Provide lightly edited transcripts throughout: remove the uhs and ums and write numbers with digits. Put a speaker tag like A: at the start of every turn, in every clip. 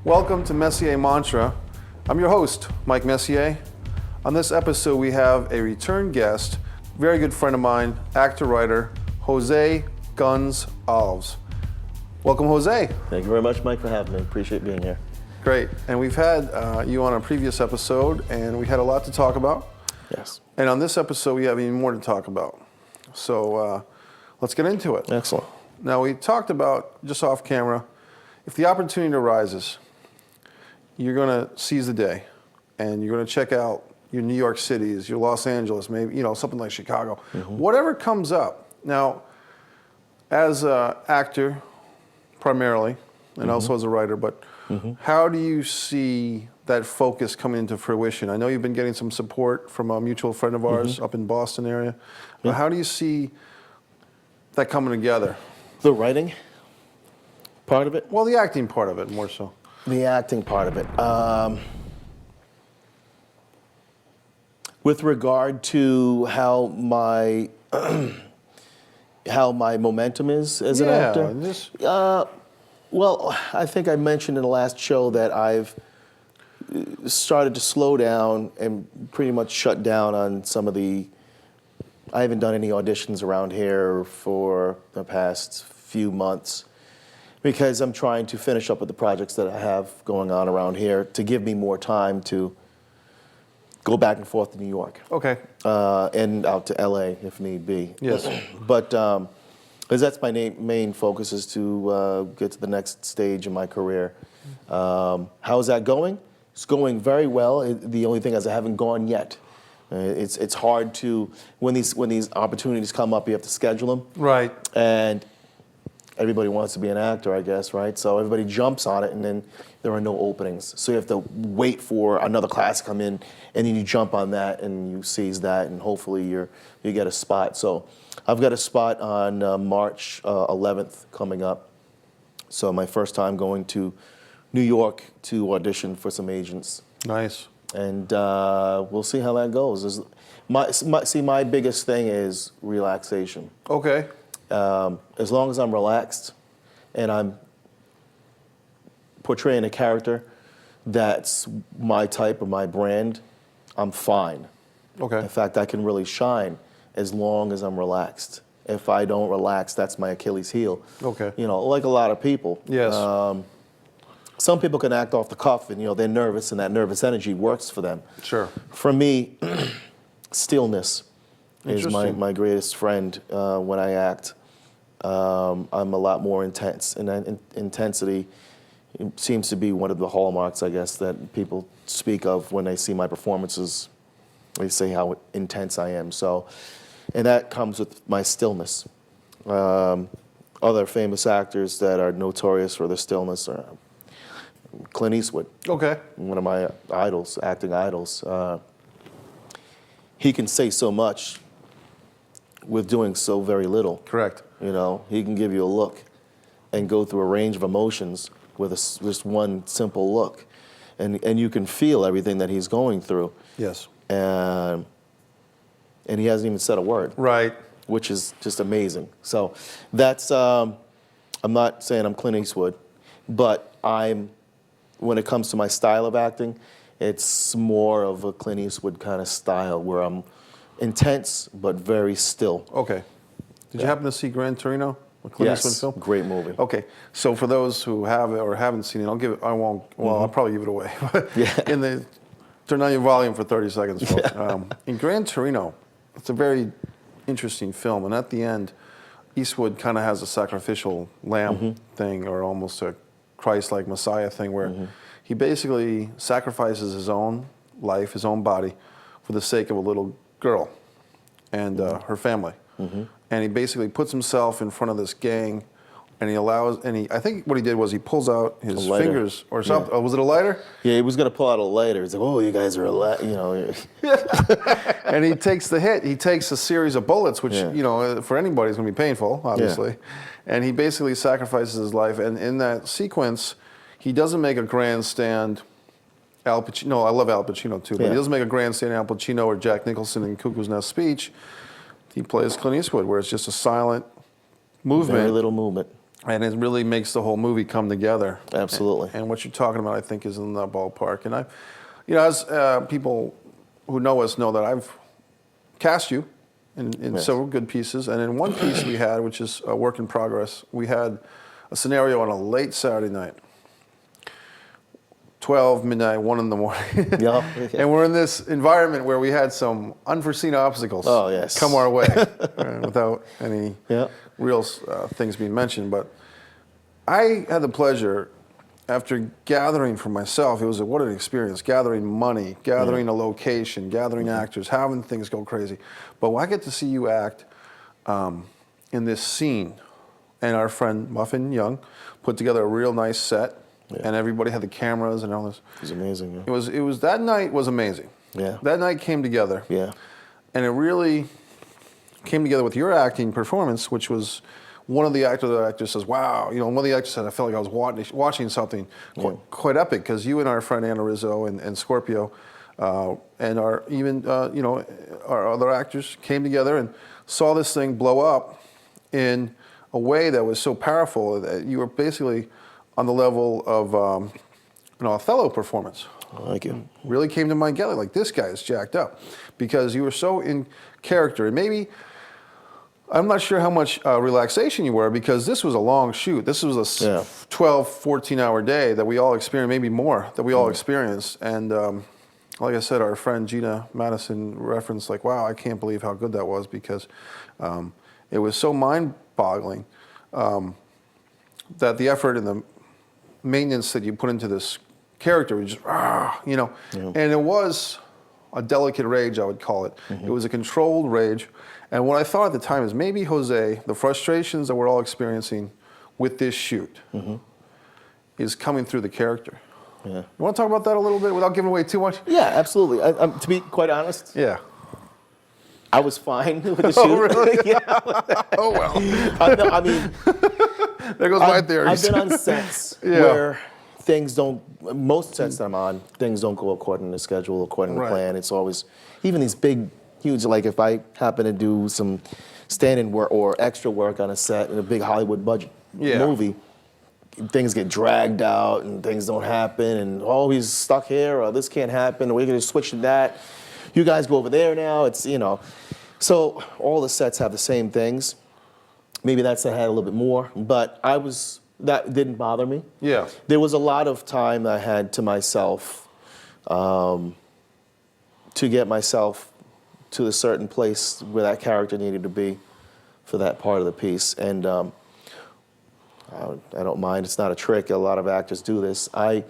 A: Welcome to Messier Mantra. I'm your host, Mike Messier. On this episode, we have a return guest, very good friend of mine, actor-writer, Jose Guns Alves. Welcome, Jose.
B: Thank you very much, Mike, for having me. Appreciate being here.
A: Great. And we've had you on a previous episode, and we had a lot to talk about.
B: Yes.
A: And on this episode, we have even more to talk about. So let's get into it.
B: Excellent.
A: Now, we talked about, just off camera, if the opportunity arises, you're going to seize the day, and you're going to check out your New York cities, your Los Angeles, maybe, something like Chicago. Whatever comes up. Now, as an actor, primarily, and also as a writer, but how do you see that focus coming into fruition? I know you've been getting some support from a mutual friend of ours up in Boston area. But how do you see that coming together?
B: The writing part of it?
A: Well, the acting part of it, more so.
B: The acting part of it. With regard to how my momentum is as an actor? Well, I think I mentioned in the last show that I've started to slow down and pretty much shut down on some of I haven't done any auditions around here for the past few months because I'm trying to finish up with the projects that I have going on around here to give me more time to go back and forth to New York.
A: Okay.
B: And out to LA if need be.
A: Yes.
B: But because that's my main focus is to get to the next stage in my career. How's that going? It's going very well. The only thing is I haven't gone yet. It's hard to when these opportunities come up, you have to schedule them. Right. And everybody wants to be an actor, I guess, right? So everybody jumps on it, and then there are no openings. So you have to wait for another class to come in, and then you jump on that, and you seize that, and hopefully you get a spot. So I've got a spot on March 11th coming up. So my first time going to New York to audition for some agents.
A: Nice.
B: And we'll see how that goes. My biggest thing is relaxation.
A: Okay.
B: As long as I'm relaxed and I'm portraying a character that's my type or my brand, I'm fine.
A: Okay.
B: In fact, I can really shine as long as I'm relaxed. If I don't relax, that's my Achilles heel. Okay. Like a lot of people.
A: Yes.
B: Some people can act off the cuff and, they're nervous and that nervous energy works for them. Sure. For me, stillness is my greatest friend when I act. I'm a lot more intense, and that intensity seems to be one of the hallmarks, I guess, that people speak of when they see my performances. They say how intense I am. So, and that comes with my stillness. Other famous actors that are notorious for their stillness are Clint Eastwood. Okay. One of my idols, acting idols. He can say so much with doing so very little. Correct. He can give you a look and go through a range of emotions with just one simple look. And you can feel everything that he's going through. Yes. And he hasn't even said a word. Right. Which is just amazing. So that's, I'm not saying I'm Clint Eastwood, but when it comes to my style of acting, it's more of a Clint Eastwood kind of style where I'm intense but very still. Okay. Did you happen to see Gran Torino? A Clint Eastwood film? Great movie. Okay. So for those who have it or haven't seen it, I'll probably give it away. Turn on your volume for 30 seconds, folks. In Gran Torino, it's a very interesting film, and at the end, Eastwood kind of has a sacrificial lamb thing, or almost a Christ-like Messiah thing, where he basically sacrifices his own life, his own body, for the sake of a little girl and her family. And he basically puts himself in front of this gang, and I think what he did was he pulls out his fingers or something. Oh, was it a lighter? Yeah, he was going to pull out a lighter. He's like, oh, you guys are And he takes the hit. He takes a series of bullets, which, for anybody is going to be painful, obviously. And he basically sacrifices his life. And in that sequence, he doesn't make a grandstand Al Pacino. I love Al Pacino, too. But he doesn't make a grandstand Al Pacino or Jack Nicholson in Cuckoo's Nest speech. He plays Clint Eastwood, where it's just a silent movement. Very little movement.
A: And it really makes the whole movie come together.
B: Absolutely.
A: And what you're talking about, I think, is in that ballpark. And as people who know us know that I've cast you in
B: Yes.
A: several good pieces. And in one piece we had, which is a work in progress, we had a scenario on a late Saturday night, 12 midnight, 1 in the morning.
B: Yeah.
A: And we're in this environment where we had some unforeseen obstacles come our way without any real things being mentioned. But I had the pleasure, after gathering for myself, what an experience, gathering money, gathering a location, gathering actors, having things go crazy. But I get to see you act in this scene. And our friend Muffin Young put together a real nice set. Yeah. And everybody had the cameras and all this.
B: It was amazing. Yeah.
A: It was that night was amazing.
B: Yeah.
A: That night came together.
B: Yeah.
A: And it really came together with your acting performance, which was one of the actors says, "Wow," one of the actors said, "I felt like I was watching something quite epic," because you and our friend Anna Rizzo and Scorpio, and our our other actors came together and saw this thing blow up in a way that was so powerful that you were basically on the level of Othello performance.
B: Thank you.
A: Really came to my gallery like, this guy is jacked up, because you were so in character. And maybe, I'm not sure how much relaxation you were, because this was a long shoot. This was a 12, 14-hour day that we all experienced, maybe more, that we all experienced. And like I said, our friend Gina Madison referenced, like, wow, I can't believe how good that was, because it was so mind-boggling that the effort and the maintenance that you put into this character was just, and it was a delicate rage, I would call it. It was a controlled rage. And what I thought at the time is, maybe Jose, the frustrations that we're all experiencing with this shoot is coming through the character. Yeah. You want to talk about that a little bit without giving away too much?
B: Yeah, absolutely. To be quite honest, I was fine with the shoot.
A: Oh, really?
B: Yeah.
A: Oh, well.
B: I mean,
A: there goes my theory.
B: I've been on sets where things don't, most sets that I'm on, things don't go according to schedule, according to plan. It's always, even these big, huge, like if I happen to do some stand-in work or extra work on a set in a big Hollywood budget movie, things get dragged out and things don't happen, and he's stuck here, or this can't happen, or we're gonna switch to that. You guys go over there now, it's, So all the sets have the same things. Maybe that set had a little bit more, but that didn't bother me. Yeah. There was a lot of time I had to myself to get myself to a certain place where that character needed to be for that part of the piece. And I don't mind, it's not a trick, a lot of actors do this. I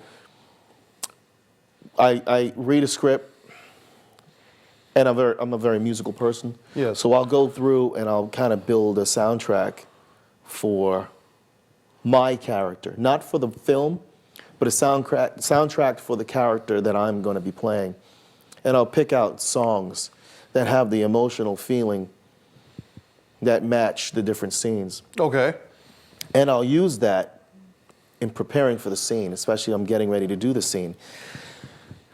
B: read a script, and I'm a very musical person. Yeah. So I'll go through and I'll kind of build a soundtrack for my character, not for the film, but a soundtrack for the character that I'm going to be playing. And I'll pick out songs that have the emotional feeling that match the different scenes. Okay. And I'll use that in preparing for the scene, especially I'm getting ready to do the scene.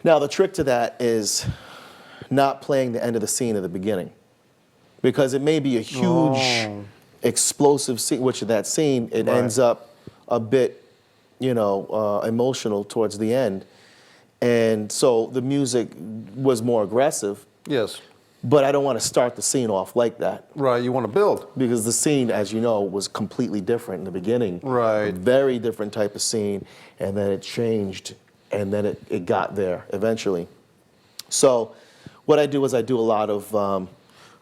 B: Now, the trick to that is not playing the end of the scene at the beginning, because it may be a huge, explosive scene, which in that scene, it ends up a bit, emotional towards the end. And so the music was more aggressive. Yes. But I don't want to start the scene off like that. Right, you want to build. Because the scene, as you know, was completely different in the beginning. Right. A very different type of scene, and then it changed, and then it got there eventually. So what I do is I do a lot of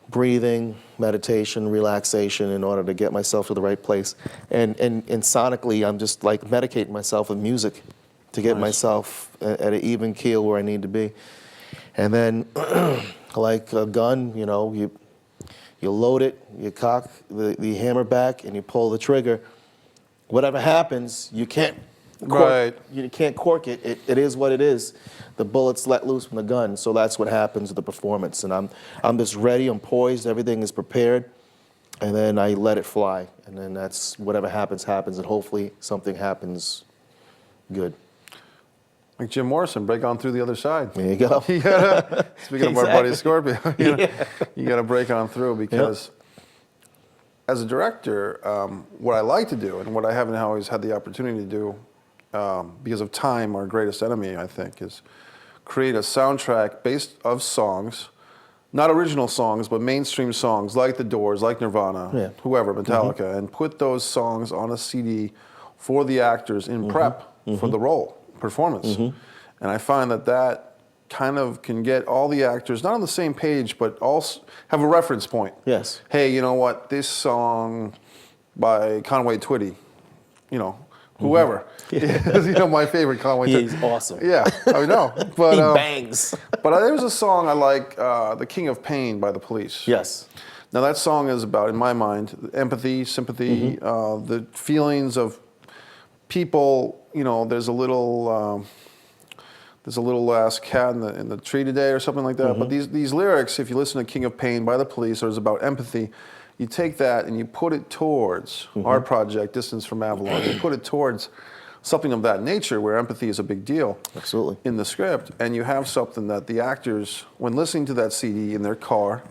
B: breathing, meditation, relaxation in order to get myself to the right place. And sonically, I'm just like medicating myself with music to get myself at an even keel where I need to be. And then, like a gun, you load it, you cock the hammer back, and you pull the trigger. Whatever happens, you can't you can't cork it. It is what it is. The bullet's let loose from the gun, so that's what happens with the performance. And I'm just ready, I'm poised, everything is prepared, and then I let it fly. And then that's whatever happens, happens, and hopefully something happens good. Like Jim Morrison, break on through the other side. There you go. Speaking of our buddy Scorpio, you got to break on through, because
A: as a director, what I like to do, and what I haven't always had the opportunity to do, because of time, our greatest enemy, I think, is create a soundtrack based of songs, not original songs, but mainstream songs like The Doors, like Nirvana, whoever, Metallica, and put those songs on a CD for the actors in prep for the role, performance. And I find that kind of can get all the actors not on the same page, but also have a reference point.
B: Yes.
A: Hey, you know what? This song by Conway Twitty, you know, whoever. Is, you know, my favorite Conway Twitty.
B: He's awesome.
A: Yeah, I know. But
B: he bangs.
A: but there was a song I like, "The King of Pain" by The Police.
B: Yes.
A: Now that song is about, in my mind, empathy, sympathy, the feelings of people. You know, there's a little last cat in the tree today, or something like that. But these lyrics, if you listen to "King of Pain" by The Police, is about empathy. You take that and you put it towards our project, Distance from Avalon. You put it towards something of that nature, where empathy is a big deal.
B: Absolutely.
A: In the script, and you have something that the actors, when listening to that CD in their car,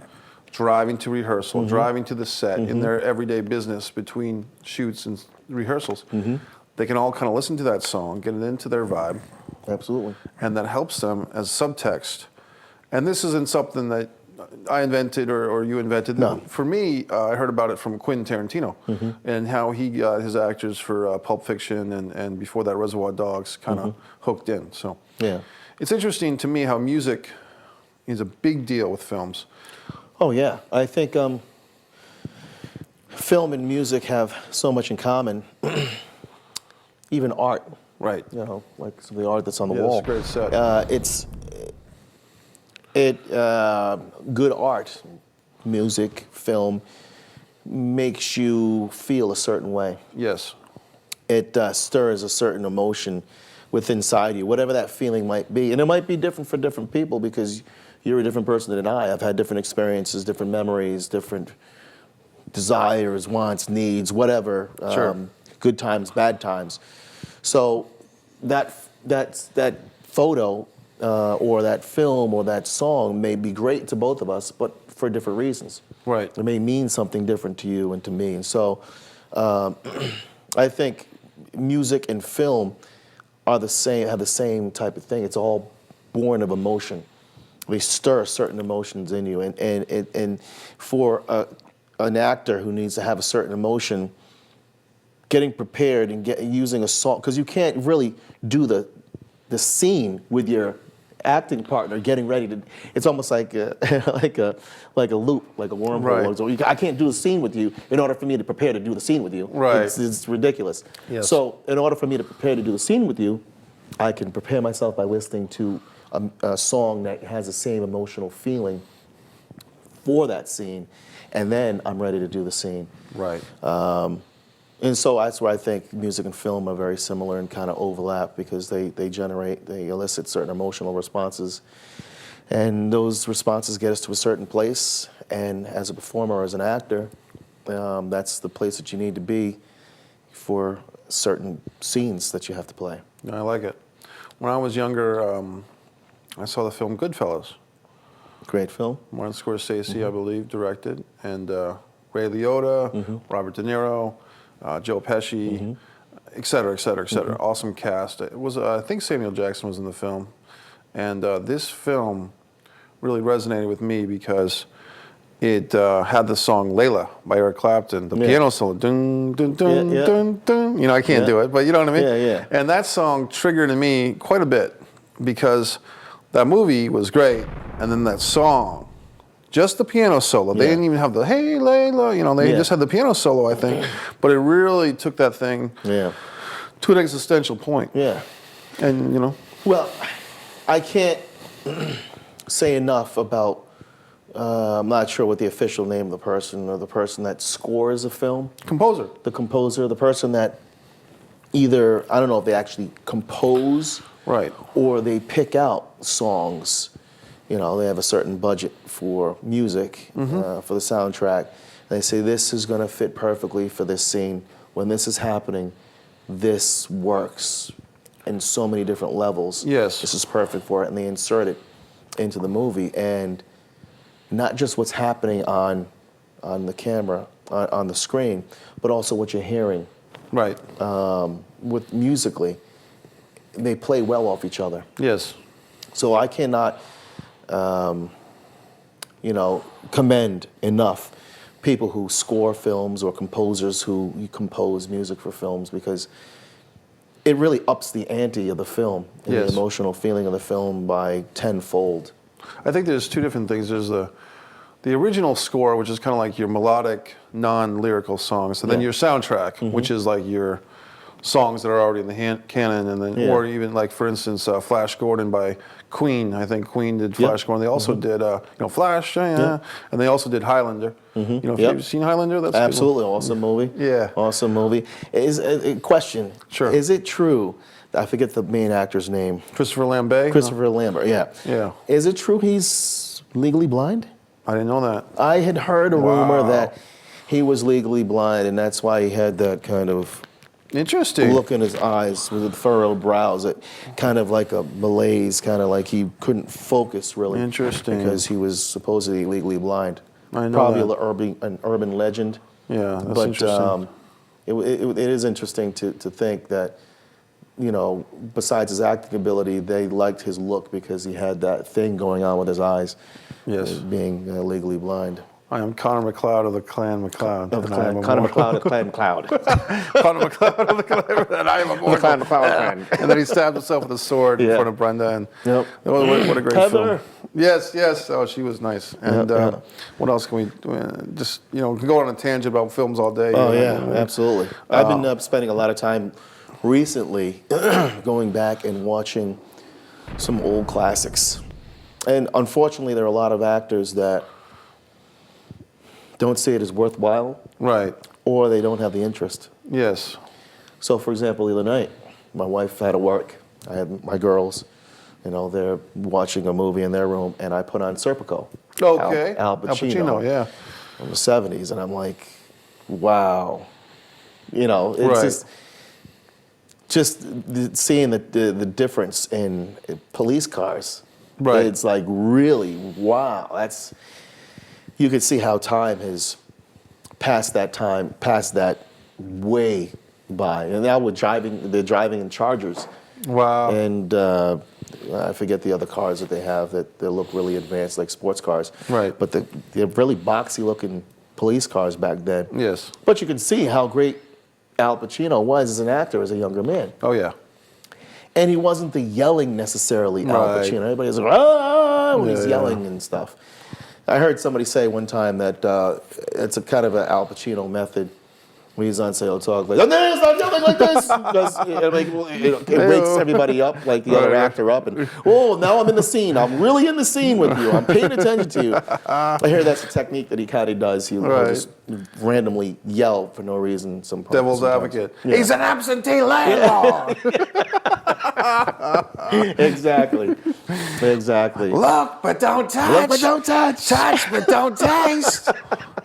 A: driving to rehearsal, driving to the set, in their everyday business between shoots and rehearsals, they can all kind of listen to that song, get it into their vibe.
B: Absolutely.
A: And that helps them as subtext. And this isn't something that I invented or you invented.
B: No.
A: For me, I heard about it from Quentin Tarantino and how he got his actors for Pulp Fiction and before that Reservoir Dogs kind of hooked in. So
B: Yeah.
A: it's interesting to me how music is a big deal with films.
B: Oh yeah, I think film and music have so much in common. Even art.
A: Right.
B: You know, like some of the art that's on the
A: Yeah,
B: wall.
A: it's a great set.
B: Good art, music, film, makes you feel a certain way.
A: Yes.
B: It stirs a certain emotion within inside you, whatever that feeling might be. And it might be different for different people because you're a different person than I. I've had different experiences, different memories, different desires, wants, needs, whatever.
A: Sure.
B: Good times, bad times. So that photo or that film or that song may be great to both of us, but for different reasons.
A: Right.
B: It may mean something different to you and to me. And so I think music and film are the same, have the same type of thing. It's all born of emotion. They stir certain emotions in you. And for an actor who needs to have a certain emotion, getting prepared and using a song, because you can't really do the scene with your acting partner getting ready to. It's almost like a like a loop, like a wormhole.
A: Right.
B: So I can't do the scene with you in order for me to prepare to do the scene with you.
A: Right.
B: It's ridiculous.
A: Yes.
B: So in order for me to prepare to do the scene with you, I can prepare myself by listening to a song that has the same emotional feeling for that scene, and then I'm ready to do the scene.
A: Right.
B: And so that's where I think music and film are very similar and kind of overlap because they elicit certain emotional responses. And those responses get us to a certain place. And as a performer or as an actor, that's the place that you need to be for certain scenes that you have to play.
A: I like it. When I was younger, I saw the film Goodfellas.
B: Great film.
A: Martin Scorsese, I believe, directed. And Ray Liotta, Robert De Niro, Joe Pesci, et cetera, et cetera, et cetera. Awesome cast. It was, I think Samuel Jackson was in the film. And this film really resonated with me because it had the song Layla by Eric Clapton, the piano solo, dun, dun, dun, dun, dun. You know, I can't do it, but you know what I mean?
B: Yeah, yeah.
A: And that song triggered in me quite a bit because that movie was great, and then that song, just the piano solo. They didn't even have the "Hey Layla," you know. They just had the piano solo, I think. But it really took that thing to an existential point.
B: Yeah.
A: And you know.
B: Well, I can't say enough about. I'm not sure what the official name of the person or the person that scores a film.
A: Composer.
B: The composer, the person that either I don't know if they actually compose,
A: right,
B: or they pick out songs. You know, they have a certain budget for music, for the soundtrack. They say, this is going to fit perfectly for this scene. When this is happening, this works in so many different levels.
A: Yes.
B: This is perfect for it. And they insert it into the movie. And not just what's happening on the camera, on the screen, but also what you're hearing.
A: Right.
B: With musically, they play well off each other.
A: Yes.
B: So I cannot, commend enough people who score films or composers who compose music for films, because it really ups the ante of the film and
A: Yes.
B: the emotional feeling of the film by tenfold.
A: I think there's two different things. There's the original score, which is kind of like your melodic, non-lyrical songs, and then
B: Yeah.
A: your soundtrack, which is like your songs that are already in the canon, and then, or even like, for instance, Flash Gordon by Queen. I think Queen did Flash Gordon. They also did, Flash, and they also did Highlander. If you've seen Highlander, that's
B: Absolutely awesome movie.
A: Yeah.
B: Awesome movie. Is a question?
A: Sure.
B: Is it true? I forget the main actor's name.
A: Christopher Lambert.
B: Christopher Lambert. Yeah.
A: Yeah.
B: Is it true he's legally blind?
A: I didn't know that.
B: I had heard a rumor
A: Wow.
B: that he was legally blind, and that's why he had that kind of
A: Interesting.
B: look in his eyes with the furrowed brows, it kind of like a malaise, kind of like he couldn't focus really.
A: Interesting.
B: Because he was supposedly legally blind.
A: I know
B: Probably
A: that.
B: an urban legend.
A: Yeah, that's
B: But
A: interesting.
B: it is interesting to think that, besides his acting ability, they liked his look because he had that thing going on with his eyes.
A: Yes.
B: Being legally blind.
A: I am Connor McLeod of the Clan McLeod.
B: Of the
A: and I am
B: clan, Connor
A: immortal.
B: McLeod of Clan Cloud.
A: Connor McLeod of the Clan, and I am immortal.
B: Clan McLeod.
A: And then he stabbed himself with a sword in
B: Yeah.
A: front of Brenda. And
B: Yep.
A: what a great
B: Heather.
A: film. Yes. Oh, she was nice. And what else can we just, we can go on a tangent about films all day.
B: Oh, yeah, absolutely. I've been spending a lot of time recently going back and watching some old classics. And unfortunately, there are a lot of actors that don't see it as worthwhile,
A: Right.
B: or they don't have the interest.
A: Yes.
B: So, for example, the other night, my wife had to work. I had my girls, they're watching a movie in their room, and I put on Serpico.
A: Okay.
B: Al Pacino.
A: Yeah.
B: From the 70s, and I'm like, wow. It's
A: Right.
B: just seeing the difference in police cars.
A: Right.
B: It's like, really, wow. You could see how time has passed that way by. And now they're driving in Chargers.
A: Wow.
B: And I forget the other cars that they have that look really advanced, like sports cars.
A: Right.
B: But they're really boxy looking police cars back then.
A: Yes.
B: But you can see how great Al Pacino was as an actor as a younger man.
A: Oh, yeah.
B: And he wasn't the yelling necessarily Al
A: Right.
B: Pacino. Everybody was like, ah, when he's
A: Yeah,
B: yelling and stuff. I heard somebody say one time that it's a kind of an Al Pacino method when he's on sale talk, like, oh, stop yelling like this! Because it wakes everybody up, like the other actor up, and, oh, now I'm in the scene. I'm really in the scene with you. I'm paying attention to you. I hear that's a technique that he kind of does. He'll just randomly yell for no reason.
A: Devil's
B: sometimes.
A: advocate.
B: Yeah.
A: He's an absentee landlord.
B: Exactly.
A: Look, but don't touch.
B: Look, but don't touch.
A: Touch, but don't taste.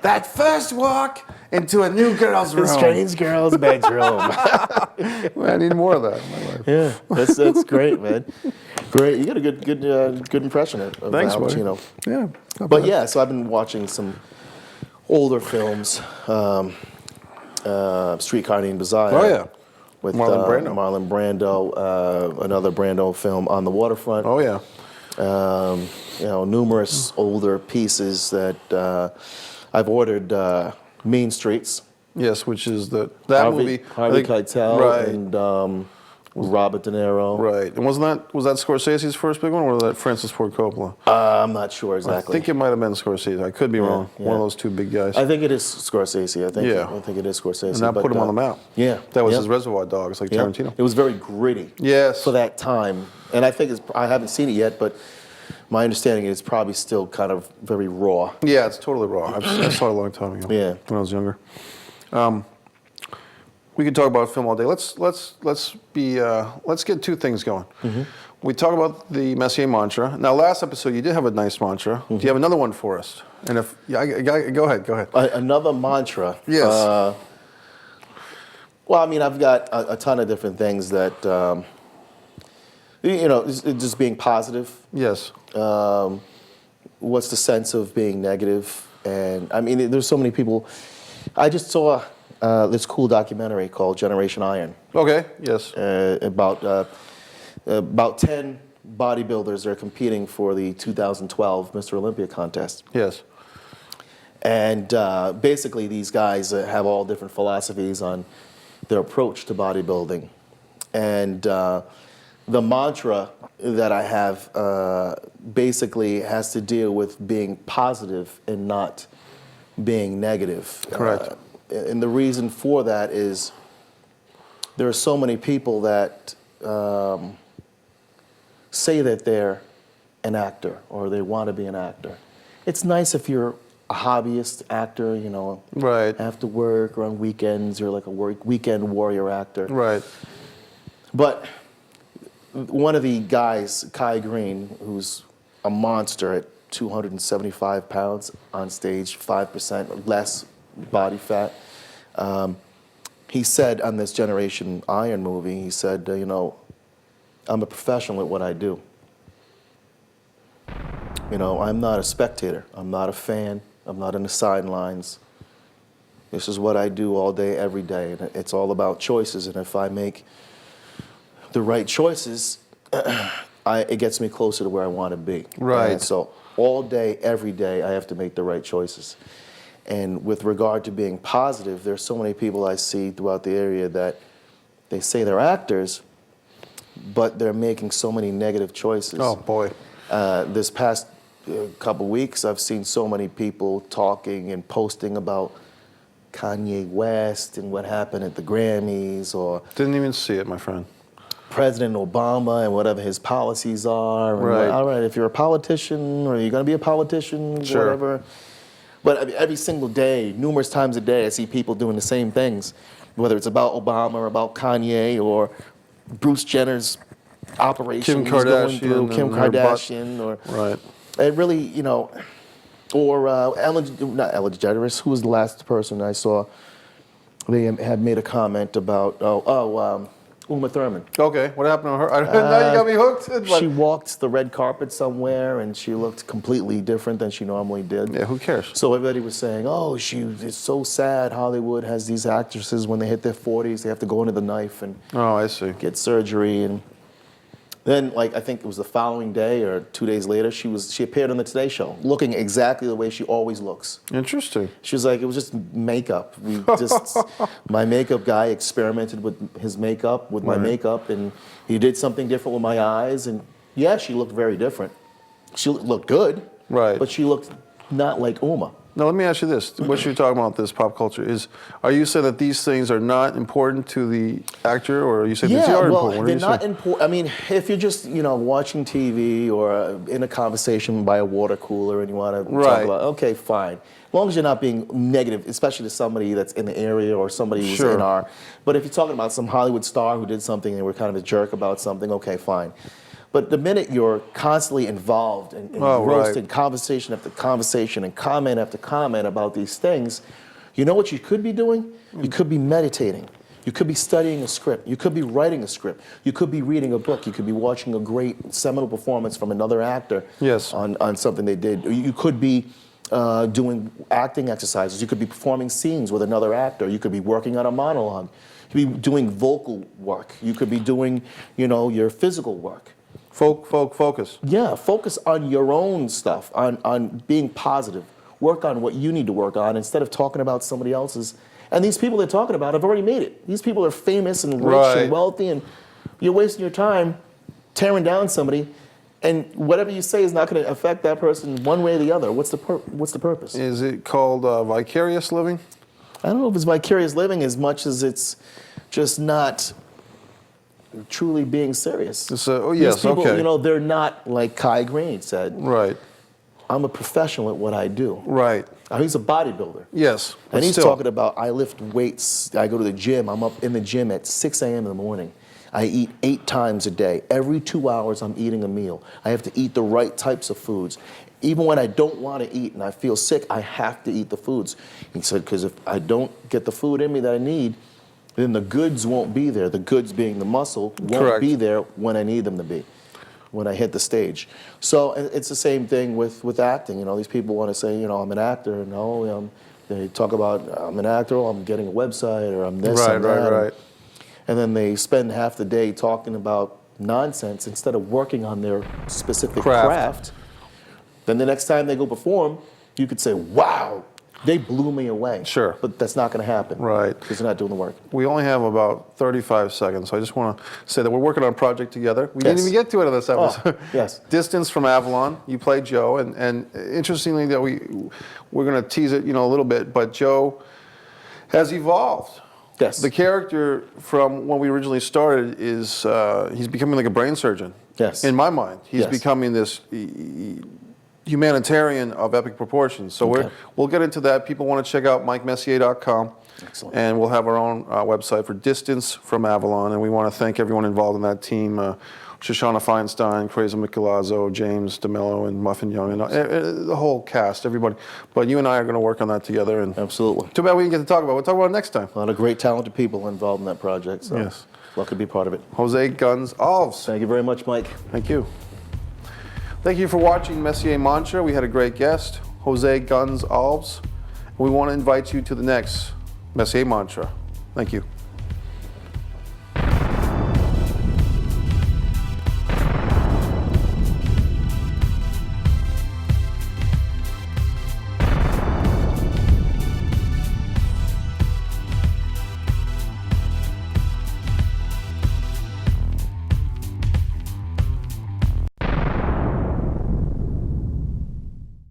A: That first walk into a new girl's room.
B: A strange girl's bedroom.
A: Man, I need more of that in my life.
B: Yeah, that's great, man. Great, you got a good impression of
A: Thanks,
B: Al
A: buddy.
B: Pacino.
A: Yeah. not
B: But
A: bad.
B: yeah, so I've been watching some older films. Streetcar Named Desire.
A: Oh, yeah.
B: With
A: Marlon Brando.
B: Marlon Brando, another Brando film, On the Waterfront.
A: Oh, yeah.
B: Numerous older pieces that I've ordered. Mean Streets.
A: Yes, which is that movie.
B: Harvey Keitel
A: Right.
B: and Robert De Niro.
A: Right. And was that Scorsese's first big one, or was that Francis Ford Coppola?
B: I'm not sure exactly.
A: I think it might have been Scorsese. I could be wrong.
B: yeah.
A: One of those two big guys.
B: I think it is Scorsese. I think it is Scorsese.
A: And that
B: but,
A: put him on the map.
B: Yeah.
A: That was
B: Yep.
A: his Reservoir Dogs, like
B: Yep.
A: Tarantino.
B: It was very gritty.
A: Yes.
B: For that time, and I think I haven't seen it yet, but my understanding is it's probably still kind of very raw.
A: Yeah, it's totally raw. I saw it a long time ago.
B: Yeah.
A: When I was younger. We could talk about film all day. Let's get two things going.
B: Mm-hmm.
A: We talk about the Messier Mantra. Now, last episode you did have a nice mantra. Do you have another one for us? And if go ahead.
B: Another mantra.
A: Yes.
B: Well, I mean, I've got a ton of different things that, it's just being positive.
A: Yes.
B: What's the sense of being negative? And I mean, there's so many people I just saw this cool documentary called Generation Iron.
A: Okay, yes.
B: About 10 bodybuilders are competing for the 2012 Mr. Olympia contest.
A: Yes.
B: And basically these guys have all different philosophies on their approach to bodybuilding. And the mantra that I have basically has to deal with being positive and not being negative.
A: Correct.
B: And the reason for that is there are so many people that say that they're an actor or they want to be an actor. It's nice if you're a hobbyist actor, you know,
A: right.
B: after work or on weekends, you're like a weekend warrior actor.
A: Right.
B: But one of the guys, Kai Green, who's a monster at 275 pounds on stage, 5% less body fat, he said on this Generation Iron movie, he said, you know, I'm a professional at what I do. You know, I'm not a spectator. I'm not a fan. I'm not in the sidelines. This is what I do all day, every day. And it's all about choices. And if I make the right choices, it gets me closer to where I want to be.
A: Right.
B: And so all day, every day, I have to make the right choices. And with regard to being positive, there's so many people I see throughout the area that they say they're actors, but they're making so many negative choices.
A: Oh, boy.
B: This past couple weeks, I've seen so many people talking and posting about Kanye West and what happened at the Grammys, or
A: Didn't even see it, my friend.
B: President Obama and whatever his policies are. And
A: Right.
B: All right, if you're a politician or you're going to be a politician,
A: Sure.
B: whatever. But I mean, every single day, numerous times a day, I see people doing the same things, whether it's about Obama or about Kanye or Bruce Jenner's operation.
A: Kim
B: he's going
A: Kardashian
B: through, Kim
A: and her butt.
B: Kardashian, or
A: Right.
B: it really, you know, or not Ellen DeGeneres. Who was the last person I saw? They had made a comment about Uma Thurman.
A: Okay, what happened to her? Now you got me hooked.
B: She walked the red carpet somewhere, and she looked completely different than she normally did.
A: Yeah, who cares?
B: So everybody was saying, "Oh, it's so sad. Hollywood has these actresses when they hit their 40s, they have to go into the knife and
A: Oh, I see.
B: get surgery." And then, like, I think it was the following day or 2 days later, she appeared on the Today Show, looking exactly the way she always looks.
A: Interesting.
B: She was like, it was just makeup. My makeup guy experimented with his makeup, with my
A: Right.
B: makeup, and he did something different with my eyes. And yeah, she looked very different. She looked good,
A: Right.
B: but she looked not like Uma.
A: Now, let me ask you this. What you're talking about, this pop culture, are you saying that these things are not important to the actor, or are you saying that they are important? What are
B: they're
A: you
B: not
A: saying?
B: important. I mean, if you're just, you know, watching TV or in a conversation by a water cooler and you want to talk
A: Right.
B: about, okay, fine. As long as you're not being negative, especially to somebody that's in the area or somebody who's
A: Sure.
B: in our, but if you're talking about some Hollywood star who did something and we're kind of a jerk about something, okay, fine. But the minute you're constantly involved in roasting
A: right.
B: conversation after conversation and comment after comment about these things, you know what you could be doing? You could be meditating. You could be studying a script. You could be writing a script. You could be reading a book. You could be watching a great seminal performance from another actor
A: Yes.
B: on something they did. You could be doing acting exercises. You could be performing scenes with another actor. You could be working on a monologue. You could be doing vocal work. You could be doing, you know, your physical work.
A: Focus.
B: Yeah, focus on your own stuff, on being positive. Work on what you need to work on instead of talking about somebody else's. And these people they're talking about have already made it. These people are famous and rich
A: Right.
B: and wealthy, and you're wasting your time tearing down somebody, and whatever you say is not going to affect that person one way or the other. What's the purpose?
A: Is it called vicarious living?
B: I don't know if it's vicarious living as much as it's just not truly being serious.
A: Oh, yes,
B: These people,
A: okay.
B: you know, they're not like Kai Green said.
A: Right.
B: I'm a professional at what I do.
A: Right.
B: He's a bodybuilder.
A: Yes.
B: And he's
A: still.
B: talking about, I lift weights, I go to the gym, I'm up in the gym at 6 a.m. in the morning. I eat 8 times a day. Every 2 hours I'm eating a meal. I have to eat the right types of foods. Even when I don't want to eat and I feel sick, I have to eat the foods. He said, because if I don't get the food in me that I need, then the goods won't be there. The goods being the muscle won't
A: Correct.
B: be there when I need them to be, when I hit the stage. So it's the same thing with acting. You know, these people want to say, you know, I'm an actor. No, They talk about, I'm an actor, I'm getting a website, or I'm this, I'm that.
A: Right.
B: And then they spend half the day talking about nonsense instead of working on their specific craft. Then the next time they go perform, you could say, wow, they blew me away.
A: Sure.
B: But that's not going to happen.
A: Right.
B: Because they're not doing the work.
A: We only have about 35 seconds, so I just want to say that we're working on a project together. We didn't even get to it in this episode.
B: Yes.
A: Distance from Avalon. You play Joe, and interestingly, that we're going to tease it, a little bit, but Joe has evolved.
B: Yes.
A: The character from when we originally started is he's becoming like a brain surgeon.
B: Yes.
A: In my mind, he's
B: Yes.
A: becoming this humanitarian of epic proportions. So we'll get into that. People want to check out MikeMessier.com.
B: Excellent.
A: And we'll have our own website for Distance from Avalon. And we want to thank everyone involved in that team. Shoshana Feinstein, Crazy Michelazzo, James DeMello, and Muffin Young, and the whole cast, everybody. But you and I are going to work on that together. And
B: absolutely.
A: Too bad we didn't get to talk about it. We'll talk about it next time.
B: A lot of great, talented people involved in that project. So
A: yes.
B: Lucky to be part of it.
A: Jose Guns Alves.
B: Thank you very much, Mike.
A: Thank you. Thank you for watching Messier Mantra. We had a great guest, Jose Guns Alves. We want to invite you to the next Messier Mantra. Thank you.